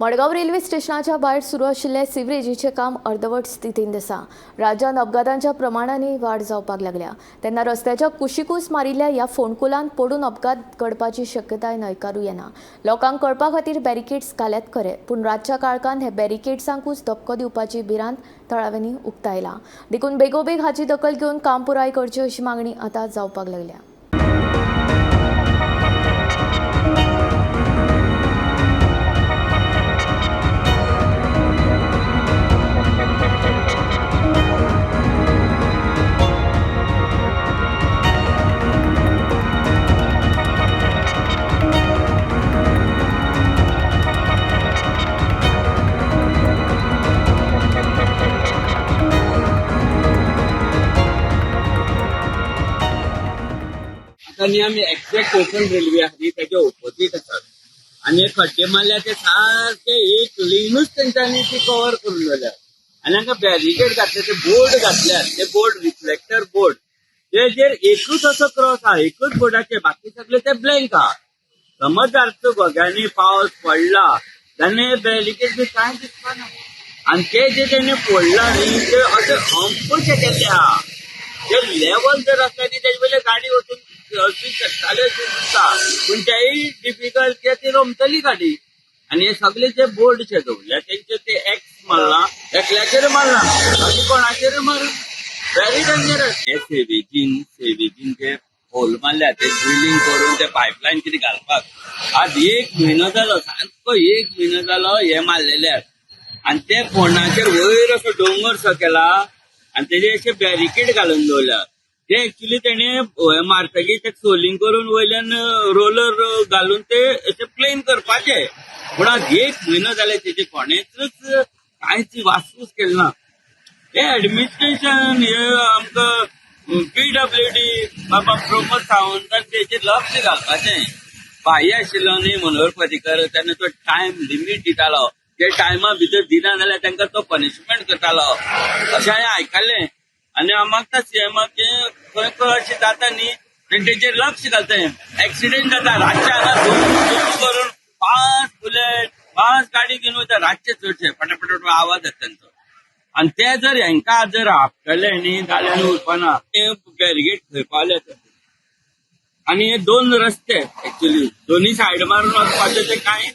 Madgaon railway स्टेशनाच्या भायर सुरू आशिल्ले सिवरेजीचे काम अर्दवट स्थितींत आसा। राज्यांत अपघातांच्या प्रमाणांनी वाड जावपाक लागल्या, तेन्ना रस्त्याच्या कुशिकूस मारिल्ल्या ह्या फोंडकुलांत पडून अपघात घडपाची शक्यताय न्हयकारूं येना। लोकांक कळपा खातीर बॅरिकेड्स घाल्यात खरे, पूण रातच्या काळखांत हे बॅरिकेड्सांकूच धक्को दिवपाची भिरांत थळाव्यांनी उक्तायला। देखून बेगोबेग हाची दखल घेवन काम पुराय करचें अशी मागणी आतां जावपाक लागल्या। आणि आम्ही एक्झॅक्ट कोकण रेल्वे आली त्याच्या ऑपोजिट आसात आणि खड्डे मारल्या ते सारखे एक लेनूच त्यांच्यानी ती कव्हर करून दवरल्या आणि हांगा बॅरिकेड घातले, ते बोर्ड घातल्यात, ते बोर्ड रिफ्लेक्टर बोर्ड, तेजेर एकूच असो क्रॉस हा, एकूच बोर्डाचे, बाकी सगळे ते ब्लँक हा। समज जर गोग्यांनी पावस पडला जाल्यार बॅरिकेड बी कांय दिसपाना आणि ते जे तेणे फोडला न्ही ते असे अंपूच केल्ले हा। ते लेवल जर असल्यानी तेजे वयले गाडी वचून शकताले अशें दिसता, पूण तेय डिफिकल्ट कित्याक ती रोमतली गाडी। आणि हे सगळे जे बोर्ड दवरल्या तेंचे ते एक्स मारला, एकल्याचेर मारला, बाकी कोणाचेर मार, व्हेरी डेंजरस। हे सेवेजीन ते होल मारल्या, ते ड्रिलिंग करून ते पायपलायन कितें घालपाक आज 1 म्हयनो जालो, सारको 1 म्हयनो जालो हे मारलेल्याक। आणि ते फोंडाचेर वयर असो डोंगर केला आणि तेजे अशे बॅरिकेड घालून दवरल्या। ते एक्चुअली तेणे मारतकीर ते सोलिंग करून वयल्यान रोलर घालून ते अशे प्लेन करपाचे, पूण आज 1 म्हयनो जाले तेजे कोणेच कांयच वासूच केले ना। हे एडमिनिस्ट्रेशन हे आमकां PWD बाबा प्रमोद सावंतान तेजेर लक्ष घालपाचें। भाई आशिल्लो न्ही मनोहर पर्रीकर, तेन्ना तो टायम लिमीट दितालो, ते टायमा भितर दिना जाल्यार तांकां तो पनिशमेंट करतालो अशें हांवें आयकल्लें। आणि हांव मागता सीएमाक खंय खंय अशें जाता न्ही तेजेर लक्ष घालताय। एक्सिडेंट जाता रातच्या हांगा झूम करून फास्ट बुलेट फास्ट गाडी घेवन वयता, रातचे चडशे फटाफट आवाज येता तांचो। आणि ते जर हांकां जर आपटले न्ही जाल्यार उरपाना, ते बॅरिकेड थंय पावल्यात। आणि हे 2 रस्ते एक्चुअली दोन्ही सायड मारून वचपाचे ते कांय